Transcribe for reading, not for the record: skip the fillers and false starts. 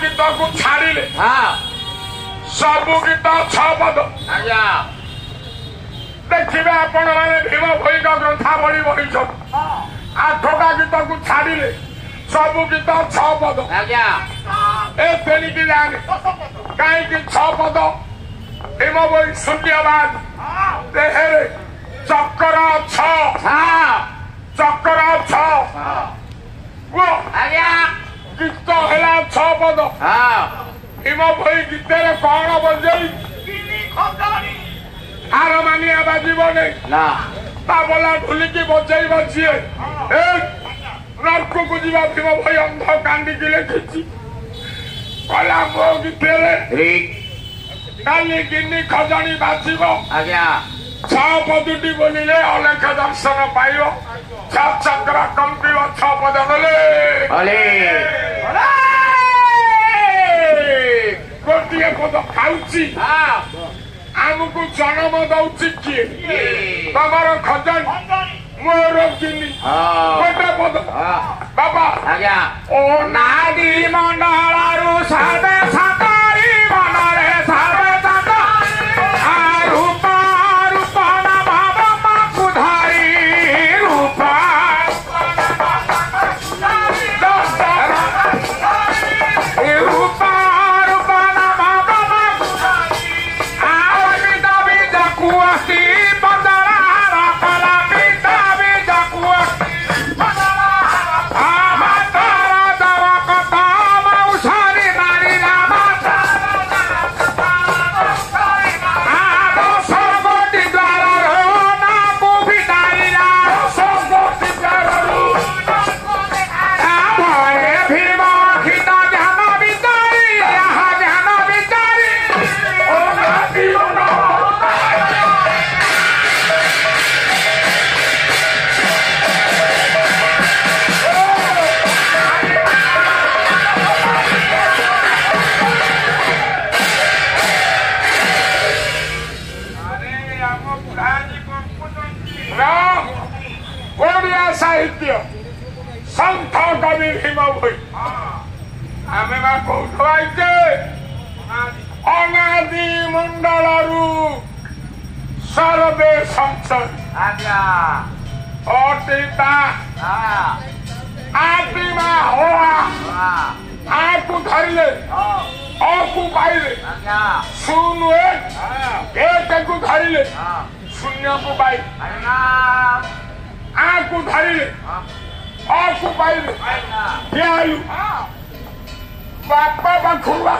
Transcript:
गीत को छाड़िले सबु गीत 6 पद देखिए आपण मैंने भीम भई ग्रंथावली बही 8टा गीत को छाड़िले सबु गीत 6 पद ए तेणिकी जाने कहीं 6 पद भीम भई शून्यवाद देहरे चक्र 6 गीत है 6 पद भीम भई गीत कौन बजे हार मानिया बाजीवन ताबला ढुलिकी बजे बजे नर्क को जीवा भीम भई अंध कांदी लिखी कला मो गीत काली गिनी खजनी बाजिब 6 पदुटी बोलिले अलेख दर्शन पाइब 6 चक्र कंपिब 6 पद बोले गोटे पद खाऊची आमको जन्म दौची किए तमर खजन मोर गिनी गोटे पद बाबा ओ नादी मंडलू साधे सातारी मनरे साधे साहित्य संत कवि भीम भई आमे कौटे अनादि मंडलू सर्वे संसद अतीता आत्मा होआ आकु धरले अकु पाइले शून्य एक को धरले शून्य को पाइले आकु धरले अकु पाइले बापा बखुआ